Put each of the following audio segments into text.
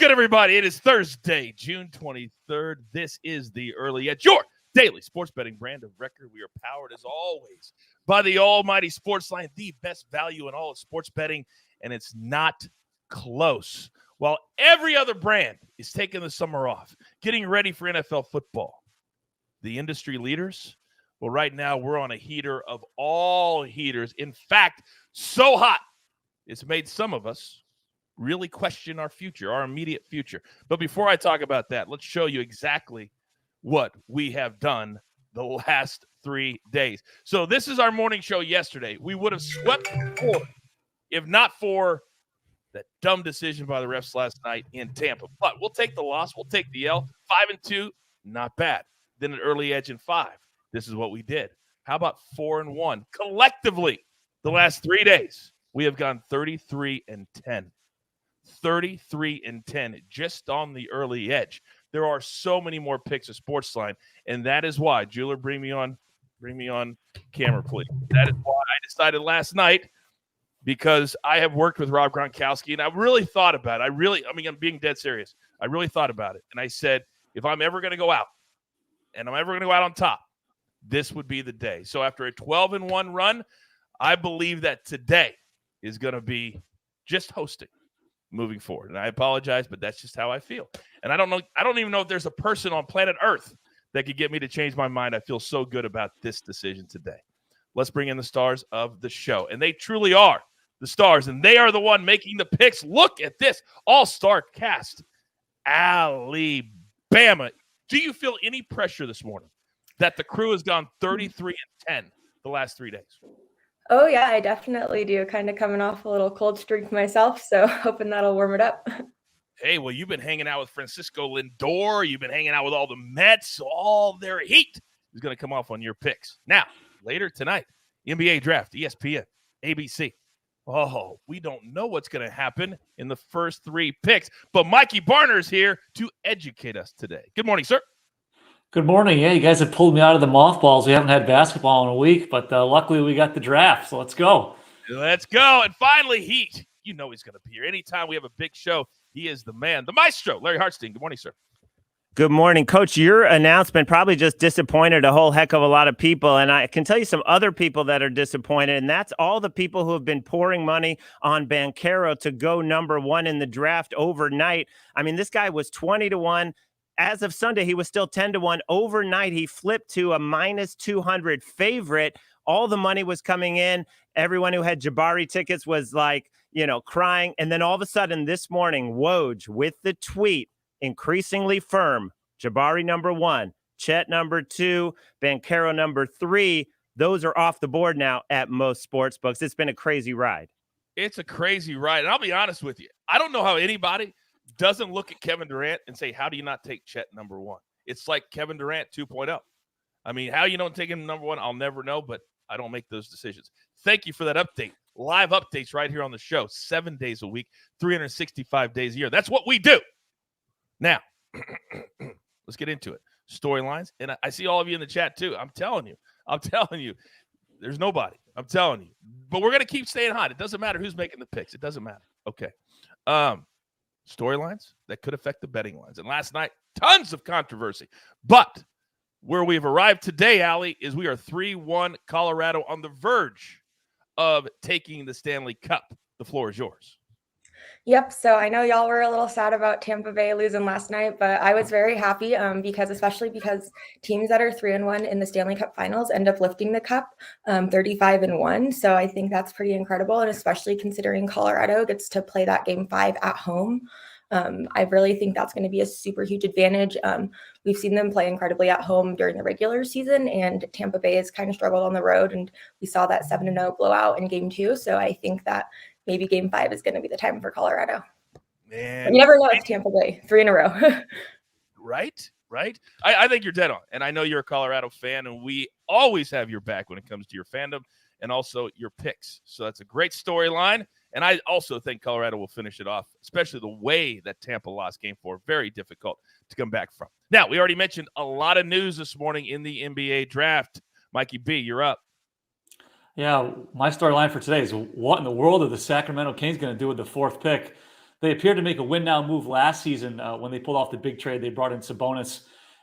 good, everybody? It is Thursday, June 23rd. This is the Early Edge, your daily sports betting brand of record. We are powered, as always, by the almighty SportsLine, the best value in all of sports betting, and it's not close. While every other brand is taking the summer off, getting ready for NFL football, the industry leaders, well, right now we're on a heater of all heaters. In fact, so hot, it's made some of us really question our future, our immediate future. But before I talk about that, let's show you exactly what we have done the last 3 days. So this is our morning show yesterday. We would have swept the floor if not for that dumb decision by the refs last night in Tampa. But we'll take the loss. We'll take the L. 5-2, not bad. Then an Early Edge in 5. This is what we did. How about 4-1? Collectively, the last 3 days, we have gone 33-10. 33-10 just on the Early Edge. There are so many more picks of SportsLine, and that is why, Jeweler, bring me on camera, please. That is why I decided last night, because I have worked with Rob Gronkowski, and I really thought about it. I'm being dead serious. I really thought about it, and I said, if I'm ever going to go out, and I'm ever going to go out on top, this would be the day. So after a 12-1 run, I believe that today is going to be just hosting moving forward. And I apologize, but that's just how I feel. And I don't even know if there's a person on planet Earth that could get me to change my mind. I feel so good about this decision today. Let's bring in the stars of the show. And they truly are the stars, and they are the one making the picks. Look at this all-star cast. Alabama. Do you feel any pressure this morning that the crew has gone 33-10 the last 3 days? Oh, yeah, I definitely do. Kind of coming off a little cold streak myself, so hoping that'll warm it up. Hey, well, you've been hanging out with Francisco Lindor. You've been hanging out with all the Mets. So all their heat is going to come off on your picks. Now, later tonight, NBA Draft, ESPN, ABC. Oh, we don't know what's going to happen in the first 3 picks, but Mikey Barner is here to educate us today. Good morning, sir. Good morning. Yeah, you guys have pulled me out of the mothballs. We haven't had basketball in a week, but luckily we got the draft, so let's go. Let's go. And finally, Heat. You know he's going to be here. Anytime we have a big show, he is the man, the maestro, Larry Hartstein. Good morning, sir. Good morning, Coach. Your announcement probably just disappointed a whole heck of a lot of people, and I can tell you some other people that are disappointed, and that's all the people who have been pouring money on Banchero to go number 1 in the draft overnight. I mean, this guy was 20-1. As of Sunday, he was still 10-1. Overnight, he flipped to a -200 favorite. All the money was coming in. Everyone who had Jabari tickets was crying. And then all of a sudden this morning, Woj with the tweet, increasingly firm, Jabari number 1, Chet number 2, Banchero number 3. Those are off the board now at most sports books. It's been a crazy ride. It's a crazy ride. And I'll be honest with you. I don't know how anybody doesn't look at Kevin Durant and say, how do you not take Chet number 1? It's like Kevin Durant 2.0. I mean, how you don't take him number 1, I'll never know, but I don't make those decisions. Thank you for that update. Live updates right here on the show, 7 days a week, 365 days a year. That's what we do. Now, let's get into it. Storylines. And I see all of you in the chat too. I'm telling you, there's nobody. I'm telling you. But we're going to keep staying hot. It doesn't matter who's making the picks. It doesn't matter. Okay. Storylines that could affect the betting lines. And last night, tons of controversy. But where we've arrived today, Allie, is we are 3-1 Colorado on the verge of taking the Stanley Cup. The floor is yours. Yep. So I know y'all were a little sad about Tampa Bay losing last night, but I was very happy especially because teams that are 3-1 in the Stanley Cup Finals end up lifting the cup 35-1. So I think that's pretty incredible. And especially considering Colorado gets to play that game 5 at home. I really think that's going to be a super huge advantage. We've seen them play incredibly at home during the regular season, and Tampa Bay has kind of struggled on the road. And we saw that 7-0 blowout in game 2. So I think that maybe game 5 is going to be the time for Colorado. Man, you never know. It's Tampa Bay, 3 in a row. Right. I think you're dead on. And I know you're a Colorado fan, and we always have your back when it comes to your fandom and also your picks. So that's a great storyline. And I also think Colorado will finish it off, especially the way that Tampa lost game 4. Very difficult to come back from. Now, we already mentioned a lot of news this morning in the NBA draft. Mikey B, you're up. Yeah, my storyline for today is what in the world are the Sacramento Kings going to do with the 4th pick? They appeared to make a win now move last season when they pulled off the big trade. They brought in Sabonis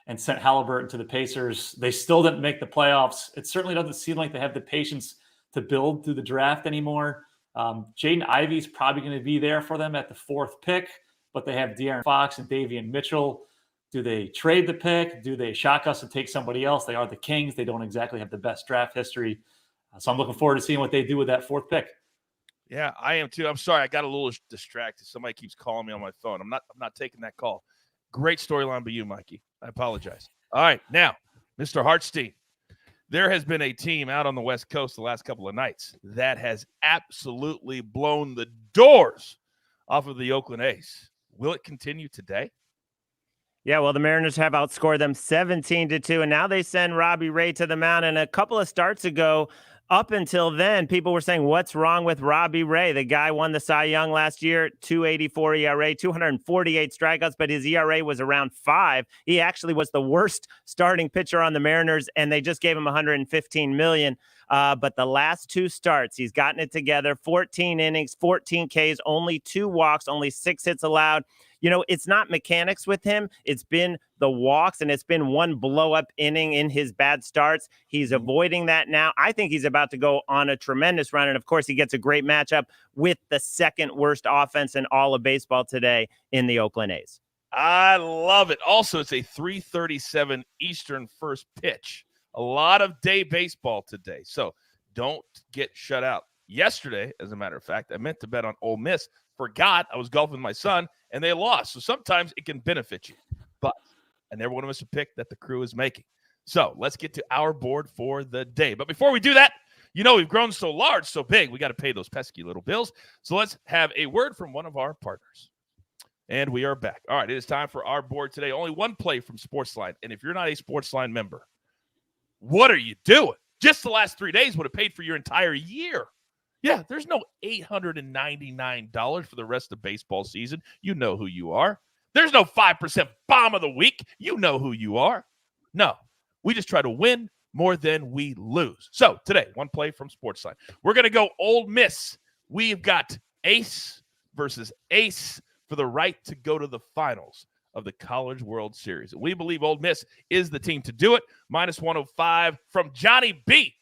and sent Halliburton to the Pacers. They still didn't make the playoffs. It certainly doesn't seem like they have the patience to build through the draft anymore. Jaden Ivey's probably going to be there for them at the 4th pick, but they have De'Aaron Fox and Davian Mitchell. Do they trade the pick? Do they shock us and take somebody else? They are the Kings. They don't exactly have the best draft history. So I'm looking forward to seeing what they do with that 4th pick. Yeah, I am too. I'm sorry, I got a little distracted. Somebody keeps calling me on my phone. I'm not taking that call. Great storyline by you, Mikey. I apologize. All right, now, Mr. Hartstein. There has been a team out on the West Coast the last couple of nights that has absolutely blown the doors off of the Oakland A's. Will it continue today? Yeah, well, the Mariners have outscored them 17-2, and now they send Robbie Ray to the mound. And a couple of starts ago, up until then, people were saying, what's wrong with Robbie Ray? The guy won the Cy Young last year, 2.84 ERA, 248 strikeouts, but his ERA was around 5. He actually was the worst starting pitcher on the Mariners, and they just gave him $115 million. But the last 2 starts, he's gotten it together, 14 innings, 14 Ks, only 2 walks, only 6 hits allowed. You know, it's not mechanics with him. It's been the walks, and it's been 1 blow-up inning in his bad starts. He's avoiding that now. I think he's about to go on a tremendous run, and, of course, he gets a great matchup with the 2nd worst offense in all of baseball today in the Oakland A's. I love it. Also, it's a 3:37 Eastern first pitch. A lot of day baseball today, so don't get shut out. Yesterday, as a matter of fact, I meant to bet on Ole Miss. Forgot I was golfing with my son, and they lost. So sometimes it can benefit you. But I never want to miss a pick that the crew is making. So let's get to our board for the day. But before we do that, you know we've grown so large, so big, we got to pay those pesky little bills. So let's have a word from one of our partners. And we are back. All right, it is time for our board today. Only one play from SportsLine. And if you're not a SportsLine member, what are you doing? Just the last 3 days would have paid for your entire year. Yeah, there's no $899 for the rest of baseball season. You know who you are. There's no 5% bomb of the week. You know who you are. No, we just try to win more than we lose. So today, one play from SportsLine. We're going to go Ole Miss. We've got Ace versus Ace for the right to go to the finals of the College World Series. We believe Ole Miss is the team to do it. -105 from Johnny B.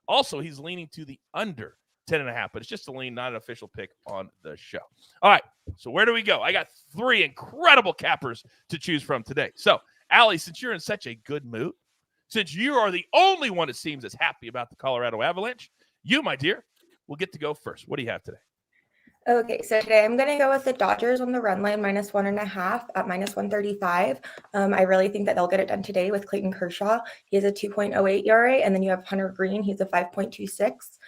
Also, he's leaning to the under 10.5, but it's just a lean, not an official pick on the show. All right, so where do we go? I got 3 incredible cappers to choose from today. So, Allie, since you're in such a good mood, since you are the only one, it seems, as happy about the Colorado Avalanche, you, my dear, will get to go first. What do you have today? Okay, so today I'm going to go with the Dodgers on the run line, -1.5 at -135. I really think that they'll get it done today with Clayton Kershaw. He has a 2.08 ERA, and then you have Hunter Green. He's a 5.26.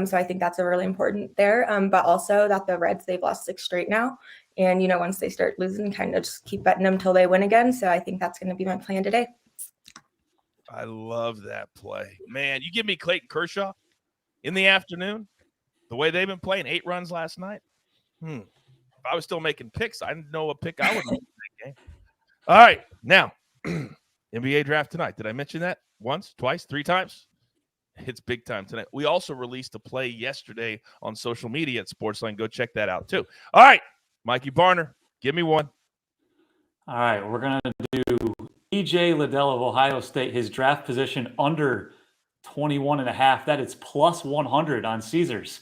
So I think that's a really important there. But also that the Reds, they've lost 6 straight now. And, you know, once they start losing, kind of just keep betting them till they win again. So I think that's going to be my plan today. I love that play. Man, you give me Clayton Kershaw in the afternoon, the way they've been playing, 8 runs last night. If I was still making picks, I didn't know what pick I would make in that game. All right, now, NBA draft tonight. Did I mention that once, twice, 3 times? It's big time tonight. We also released a play yesterday on social media at SportsLine. Go check that out, too. All right, Mikey Barner, give me one. All right, we're going to do E.J. Liddell of Ohio State, his draft position under 21.5. That is +100 on Caesars.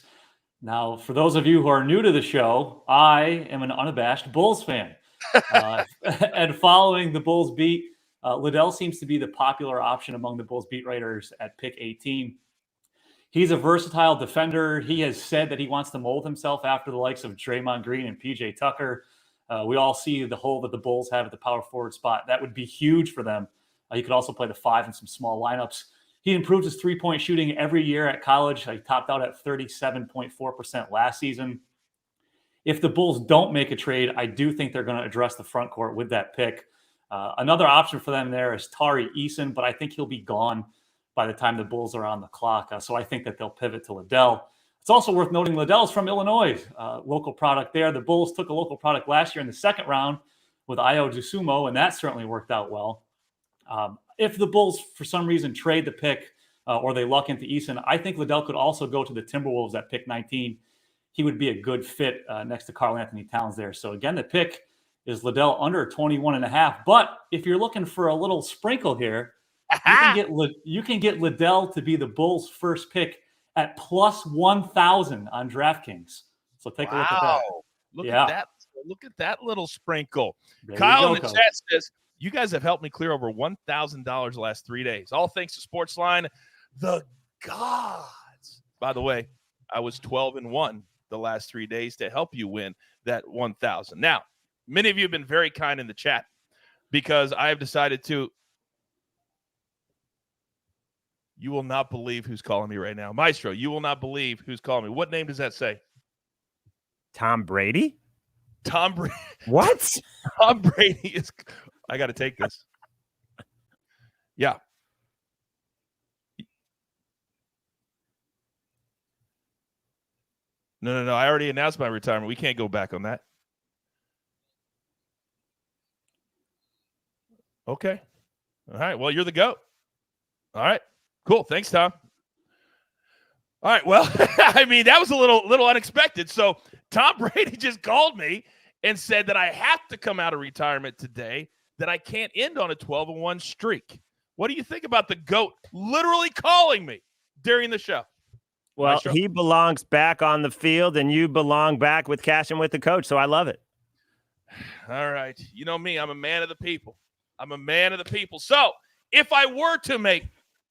Now, for those of you who are new to the show, I am an unabashed Bulls fan. And following the Bulls beat, Liddell seems to be the popular option among the Bulls beat writers at pick 18. He's a versatile defender. He has said that he wants to mold himself after the likes of Draymond Green and PJ Tucker. We all see the hole that the Bulls have at the power forward spot. That would be huge for them. He could also play the 5 in some small lineups. He improved his three-point shooting every year at college. He topped out at 37.4% last season. If the Bulls don't make a trade, I do think they're going to address the front court with that pick. Another option for them there is Tari Eason, but I think he'll be gone by the time the Bulls are on the clock. So I think that they'll pivot to Liddell. It's also worth noting Liddell's from Illinois, local product there. The Bulls took a local product last year in the 2nd round with Ayo Dosunmu, and that certainly worked out well. If the Bulls, for some reason, trade the pick or they luck into Eason, I think Liddell could also go to the Timberwolves at pick 19. he would be a good fit next to Karl Anthony Towns there. So again, the pick is Liddell under 21.5. But if you're looking for a little sprinkle here, you can get Liddell to be the Bulls' first pick at plus 1,000 on DraftKings. So take a look at that. Look at that. Look at that little sprinkle. There Kyle you in go, the Coach. chat says, you guys have helped me clear over $1,000 the last 3 days. All thanks to SportsLine, the gods. By the way, I was 12-1 the last 3 days to help you win that 1,000. Now, many of you have been very kind in the chat because I have decided to. You will not believe who's calling me right now. Maestro, you will not believe who's calling me. What name does that say? Tom Brady? Tom Brady. What? Tom Brady is. I got to take this. Yeah. No. I already announced my retirement. We can't go back on that. Okay. All right. Well, you're the GOAT. All right. Cool. Thanks, Tom. All right. Well, I mean, that was a little unexpected. So Tom Brady just called me and said that I have to come out of retirement today, that I can't end on a 12-1 streak. What do you think about the GOAT literally calling me during the show? Well, he belongs back on the field, and you belong back with Cash and with the Coach, so I love it. All right. You know me. I'm a man of the people. So if I were to make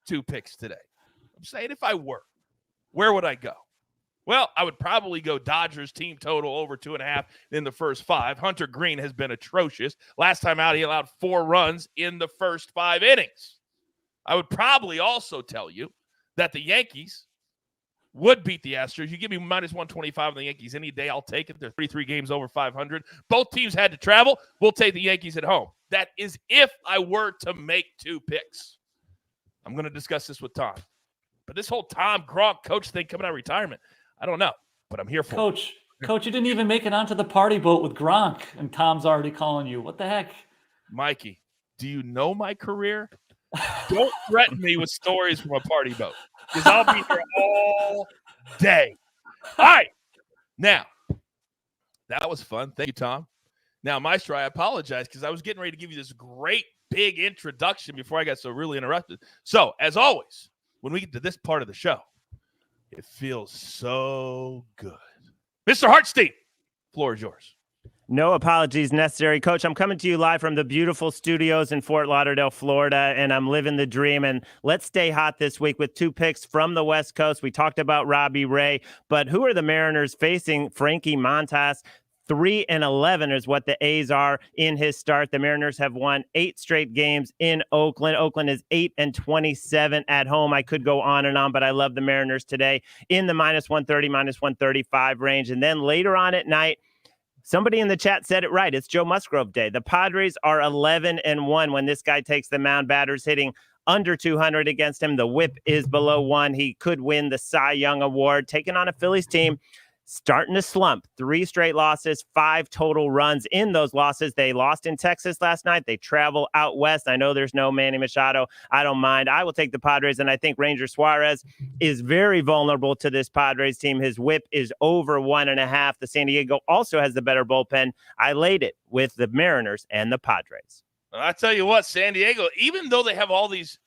2 picks today, I'm saying if I were, where would I go? Well, I would probably go Dodgers team total over 2.5 in the first 5. Hunter Green has been atrocious. Last time out, he allowed 4 runs in the first 5 innings. I would probably also tell you that the Yankees would beat the Astros. You give me minus 125 on the Yankees any day, I'll take it. They're 33 games over 500. Both teams had to travel. We'll take the Yankees at home. That is if I were to make 2 picks. I'm going to discuss this with Tom. But this whole Tom Gronk coach thing coming out of retirement, I don't know, but I'm here for it. Coach, you didn't even make it onto the party boat with Gronk, and Tom's already calling you. What the heck? Mikey, do you know my career? Don't threaten me with stories from a party boat, because I'll be here all day. All right. Now, that was fun. Thank you, Tom. Now, Maestro, I apologize because I was getting ready to give you this great big introduction before I got so really interrupted. So, as always, when we get to this part of the show, it feels so good. Mr. Hartstein, floor is yours. No apologies necessary. Coach, I'm coming to you live from the beautiful studios in Fort Lauderdale, Florida, and I'm living the dream. And let's stay hot this week with 2 picks from the West Coast. We talked about Robbie Ray, but who are the Mariners facing? Frankie Montas. 3-11 is what the A's are in his start. The Mariners have won 8 straight games in Oakland. Oakland is 8-27 at home. I could go on and on, but I love the Mariners today in the minus 130, minus 135 range. And then later on at night, somebody in the chat said it right. It's Joe Musgrove Day. The Padres are 11-1 when this guy takes the mound. Batters hitting under 200 against him. The whip is below 1. He could win the Cy Young Award. Taking on a Phillies team starting to slump. 3 straight losses, 5 total runs in those losses. They lost in Texas last night. They travel out west. I know there's no Manny Machado. I don't mind. I will take the Padres, and I think Ranger Suarez is very vulnerable to this Padres team. His whip is over 1.5. The San Diego also has the better bullpen. I laid it with the Mariners and the Padres. I tell you what, San Diego, even though they have all these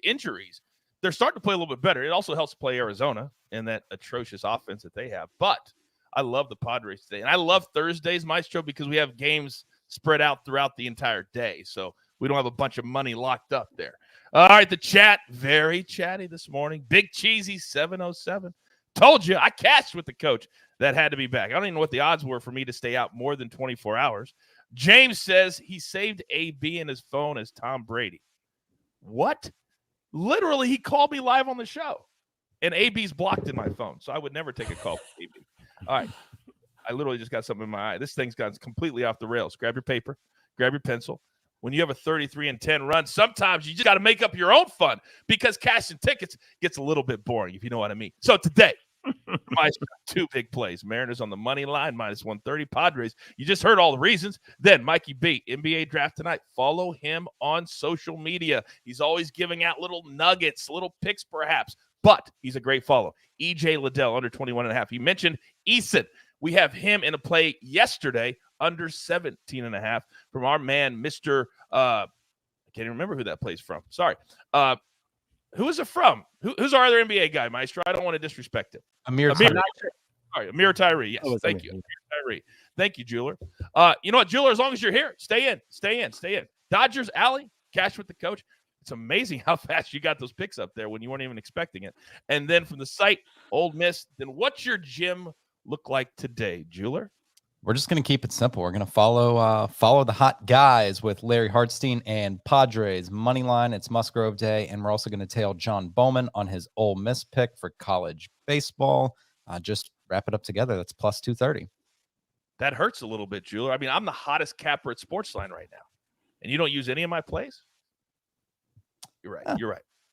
injuries, they're starting to play a little bit better. It also helps play Arizona and that atrocious offense that they have. But I love the Padres today. And I love Thursdays, Maestro, because we have games spread out throughout the entire day. So we don't have a bunch of money locked up there. All right, the chat, very chatty this morning. Big Cheesy 707. Told you, I cashed with the coach. That had to be back. I don't even know what the odds were for me to stay out more than 24 hours. James says he saved AB in his phone as Tom Brady. What? Literally, he called me live on the show, and AB's blocked in my phone, so I would never take a call from AB. All right. I literally just got something in my eye. This thing's gone completely off the rails. Grab your paper. Grab your pencil. When you have a 33-10 run, sometimes you just got to make up your own fun because cashing tickets gets a little bit boring, if you know what I mean. So today, my 2 big plays. Mariners on the money line, minus 130. Padres, you just heard all the reasons. Then Mikey B, NBA draft tonight. Follow him on social media. He's always giving out little nuggets, little picks perhaps. but he's a great follow. EJ Liddell, under 21.5. He mentioned Eason. We have him in a play yesterday, under 17.5, from our man, Mr. I can't even remember who that play's from. Sorry. Who is it from? Who's our other NBA guy, Maestro? I don't want to disrespect him. Amir Tyree. Sorry, Amir Tyree. Yes, thank you. Amir Tyree. Thank you, Jeweler. You know what, Jeweler, as long as you're here, stay in. Dodgers, Allie, cash with the coach. It's amazing how fast you got those picks up there when you weren't even expecting it. And then from the site, Ole Miss, then what's your gym look like today, Jeweler? We're just going to keep it simple. We're going to follow the hot guys with Larry Hartstein and Padres money line. It's Musgrove Day, and we're also going to tail John Bowman on his Ole Miss pick for college baseball. Just wrap it up together. That's plus 230. That hurts a little bit, Jeweler. I mean, I'm the hottest capper at SportsLine right now, and you don't use any of my plays? You're right.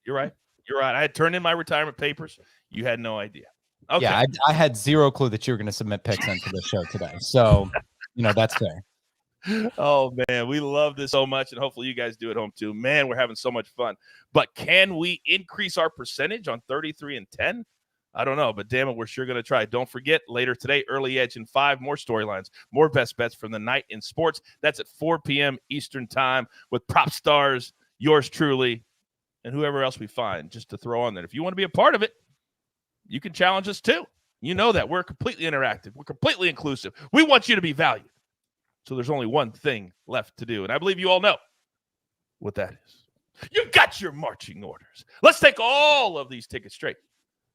You're right. I had turned in my retirement papers. You had no idea. Okay. Yeah, I had zero clue that you were going to submit picks into the show today. So, that's fair. Oh, man, we love this so much, and hopefully you guys do at home too. Man, we're having so much fun. But can we increase our percentage on 33 and 10? I don't know, but damn it, we're sure going to try. Don't forget, later today, Early Edge and 5 more storylines, more best bets from the night in sports. That's at 4 p.m. Eastern time with prop stars, yours truly, and whoever else we find just to throw on there. If you want to be a part of it, you can challenge us too. You know that. We're completely interactive. We're completely inclusive. We want you to be valued. So there's only one thing left to do, and I believe you all know what that is. You got your marching orders. Let's take all of these tickets straight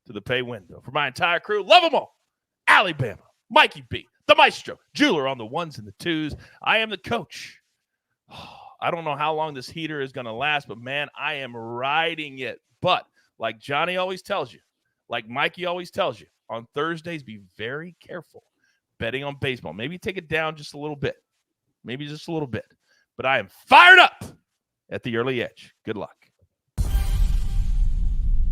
to the pay window. For my entire crew, love them all. Alabama, Mikey B, the Maestro, Jeweler on the ones and the twos. I am the coach. I don't know how long this heater is going to last, but, man, I am riding it. But like Johnny always tells you, like Mikey always tells you, on Thursdays, be very careful betting on baseball. Maybe take it down just a little bit. But I am fired up at the Early Edge. Good luck.